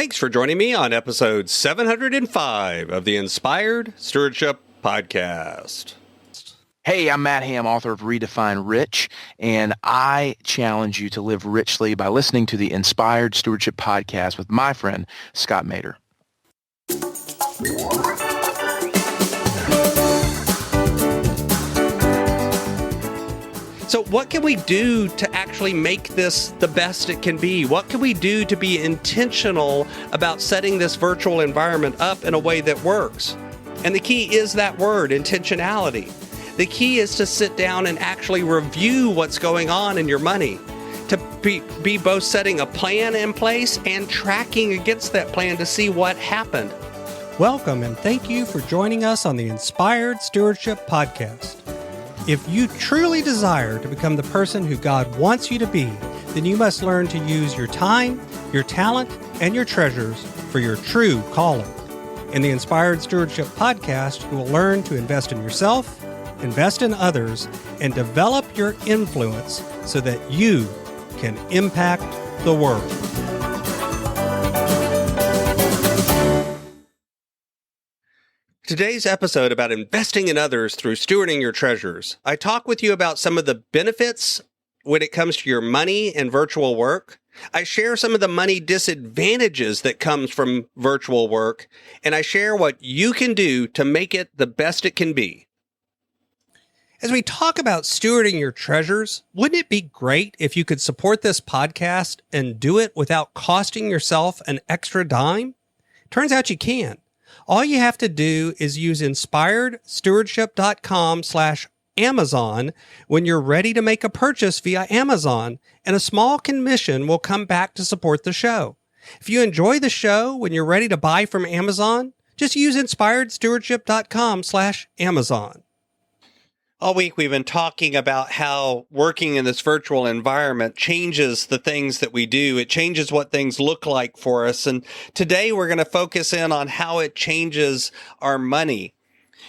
Thanks for joining me on episode 705 of the Inspired Stewardship Podcast. Hey, I'm Matt Ham, author of Redefine Rich, and I challenge you to live richly by listening to the Inspired Stewardship Podcast with my friend, Scott Mader. So what can we do to actually make this the best it can be? What can we do to be intentional about setting this virtual environment up in a way that works? And the key is that word, intentionality. The key is to sit down and actually review what's going on in your money, to be both setting a plan in place and tracking against that plan to see what happened. Welcome and thank you for joining us on the Inspired Stewardship Podcast. If you truly desire to become the person who God wants you to be, then you must learn to use your time, your talent, and your treasures for your true calling. In the Inspired Stewardship Podcast, you will learn to invest in yourself, invest in others, and develop your influence so that you can impact the world. Today's episode about investing in others through stewarding your treasures. I talk with you about some of the benefits when it comes to your money and virtual work. I share some of the money disadvantages that comes from virtual work, and I share what you can do to make it the best it can be. As we talk about stewarding your treasures, wouldn't it be great if you could support this podcast and do it without costing yourself an extra dime? Turns out you can. All you have to do is use inspiredstewardship.com/Amazon when you're ready to make a purchase via Amazon, and a small commission will come back to support the show. If you enjoy the show when you're ready to buy from Amazon, just use inspiredstewardship.com/Amazon. All week we've been talking about how working in this virtual environment changes the things that we do. It changes what things look like for us. And today we're going to focus in on how it changes our money.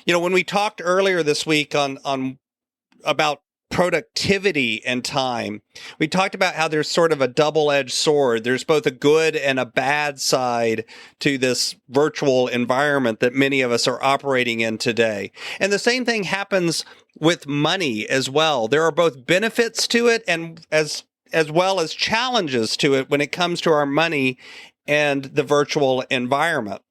You know, when we talked earlier this week on about productivity and time, we talked about how there's sort of a double-edged sword. There's both a good and a bad side to this virtual environment that many of us are operating in today. And the same thing happens with money as well. There are both benefits to it and as well as challenges to it when it comes to our money and the virtual environment.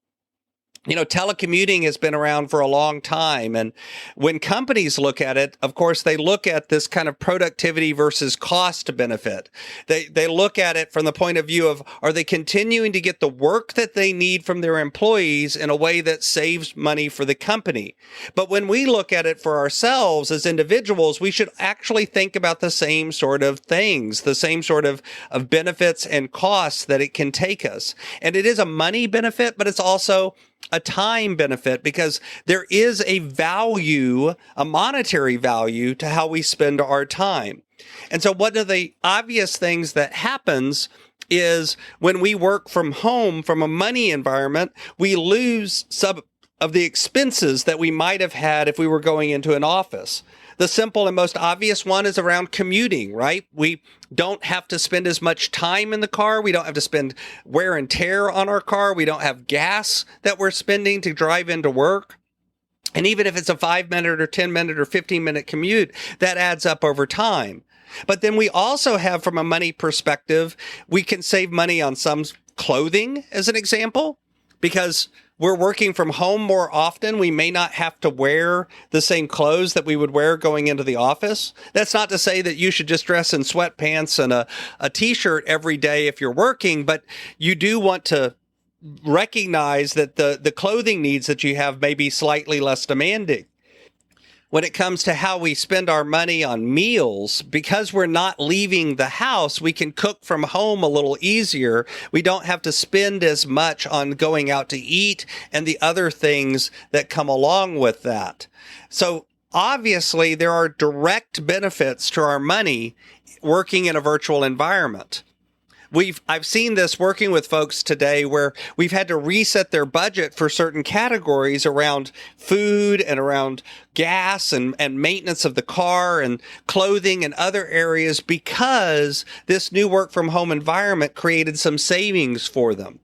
You know, telecommuting has been around for a long time. And when companies look at it, of course, they look at this kind of productivity versus cost benefit. They look at it from the point of view of, are they continuing to get the work that they need from their employees in a way that saves money for the company? But when we look at it for ourselves as individuals, we should actually think about the same sort of things, the same sort of benefits and costs that it can take us. And it is a money benefit, but it's also a time benefit because there is a value, a monetary value to how we spend our time. And so one of the obvious things that happens is when we work from home, from a money environment, we lose some of the expenses that we might have had if we were going into an office. The simple and most obvious one is around commuting, right? We don't have to spend as much time in the car. We don't have to spend wear and tear on our car. We don't have gas that we're spending to drive into work. And even if it's a 5-minute or 10-minute or 15-minute commute, that adds up over time. But then we also have, from a money perspective, we can save money on some clothing, as an example, because we're working from home more often. We may not have to wear the same clothes that we would wear going into the office. That's not to say that you should just dress in sweatpants and a t-shirt every day if you're working, but you do want to recognize that the clothing needs that you have may be slightly less demanding. When it comes to how we spend our money on meals, because we're not leaving the house, we can cook from home a little easier. We don't have to spend as much on going out to eat and the other things that come along with that. So obviously, there are direct benefits to our money working in a virtual environment. I've seen this working with folks today where we've had to reset their budget for certain categories around food and around gas and maintenance of the car and clothing and other areas because this new work from home environment created some savings for them.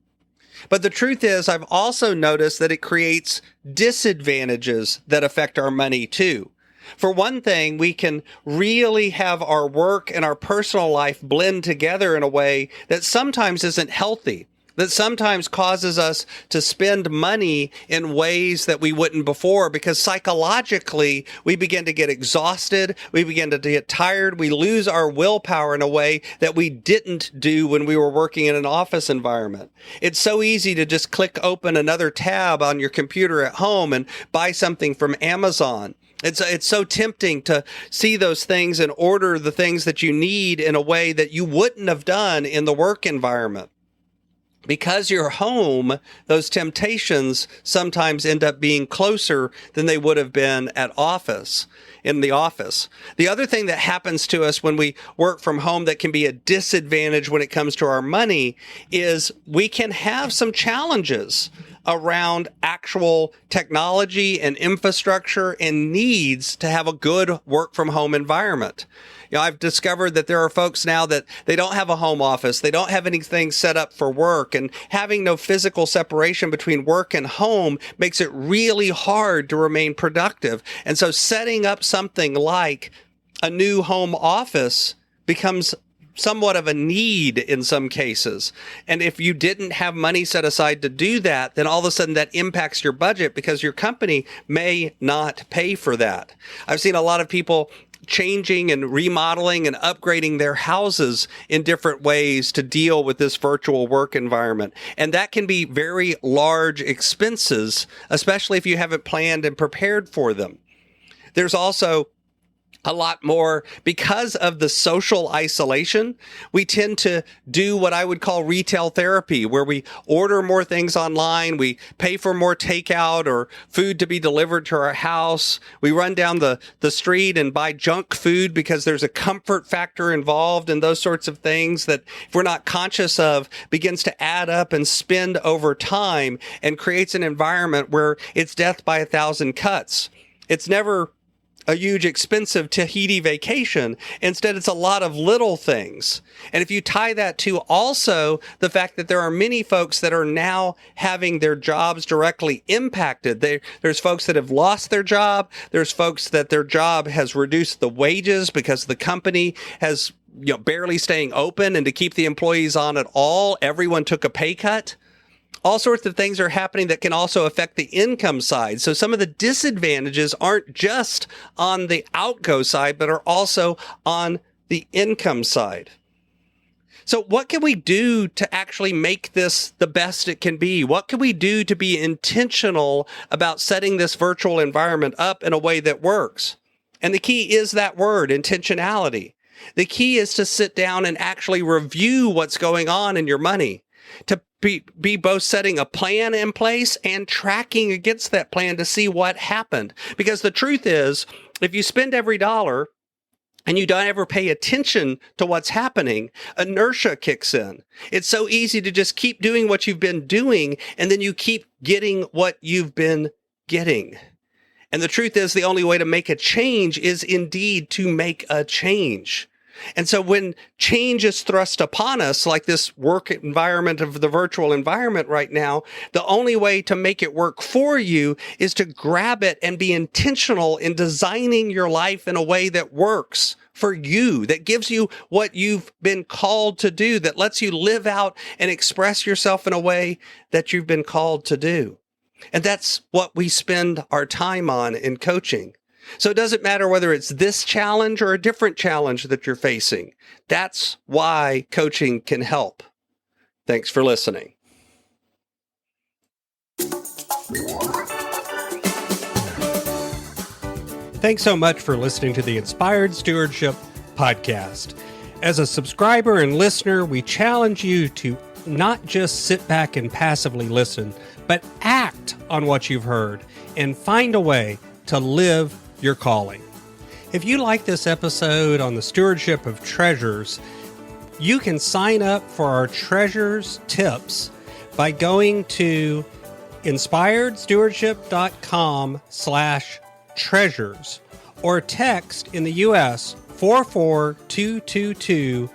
But the truth is, I've also noticed that it creates disadvantages that affect our money too. For one thing, we can really have our work and our personal life blend together in a way that sometimes isn't healthy, that sometimes causes us to spend money in ways that we wouldn't before, because psychologically we begin to get exhausted, we begin to get tired, we lose our willpower in a way that we didn't do when we were working in an office environment. It's so easy to just click open another tab on your computer at home and buy something from Amazon. It's so tempting to see those things and order the things that you need in a way that you wouldn't have done in the work environment. Because you're home, those temptations sometimes end up being closer than they would have been in the office. The other thing that happens to us when we work from home that can be a disadvantage when it comes to our money is we can have some challenges around actual technology and infrastructure and needs to have a good work from home environment. I've discovered that there are folks now that they don't have a home office. They don't have anything set up for work, and having no physical separation between work and home makes it really hard to remain productive. And so setting up something like a new home office becomes somewhat of a need in some cases. And if you didn't have money set aside to do that, then all of a sudden that impacts your budget because your company may not pay for that. I've seen a lot of people changing and remodeling and upgrading their houses in different ways to deal with this virtual work environment. And that can be very large expenses, especially if you haven't planned and prepared for them. There's also a lot more because of the social isolation. We tend to do what I would call retail therapy, where we order more things online. We pay for more takeout or food to be delivered to our house. We run down the street and buy junk food because there's a comfort factor involved, and those sorts of things that if we're not conscious of begins to add up and spend over time and creates an environment where it's death by 1,000 cuts. It's never a huge expensive Tahiti vacation. Instead, it's a lot of little things. And if you tie that to also the fact that there are many folks that are now having their jobs directly impacted. There's folks that have lost their job. There's folks that their job has reduced the wages because the company has barely staying open, and to keep the employees on at all, everyone took a pay cut. All sorts of things are happening that can also affect the income side. So some of the disadvantages aren't just on the outgo side, but are also on the income side. So what can we do to actually make this the best it can be? What can we do to be intentional about setting this virtual environment up in a way that works? And the key is that word, intentionality. The key is to sit down and actually review what's going on in your money, to be both setting a plan in place and tracking against that plan to see what happened. Because the truth is, if you spend every dollar and you don't ever pay attention to what's happening, inertia kicks in. It's so easy to just keep doing what you've been doing, and then you keep getting what you've been getting. And the truth is, the only way to make a change is indeed to make a change. And so when change is thrust upon us, like this work environment of the virtual environment right now, the only way to make it work for you is to grab it and be intentional in designing your life in a way that works for you, that gives you what you've been called to do, that lets you live out and express yourself in a way that you've been called to do. And that's what we spend our time on in coaching. So it doesn't matter whether it's this challenge or a different challenge that you're facing. That's why coaching can help. Thanks for listening. Thanks so much for listening to the Inspired Stewardship Podcast. As a subscriber and listener, we challenge you to not just sit back and passively listen, but act on what you've heard and find a way to live your calling. If you like this episode on the stewardship of treasures, you can sign up for our treasures tips by going to inspiredstewardship.com/treasures or text in the US 44222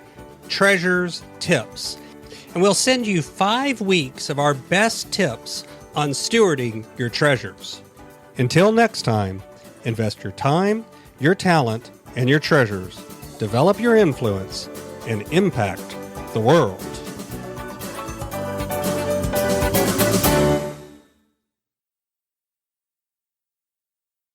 treasures tips. And we'll send you 5 weeks of our best tips on stewarding your treasures. Until next time, invest your time, your talent, and your treasures. Develop your influence and impact the world.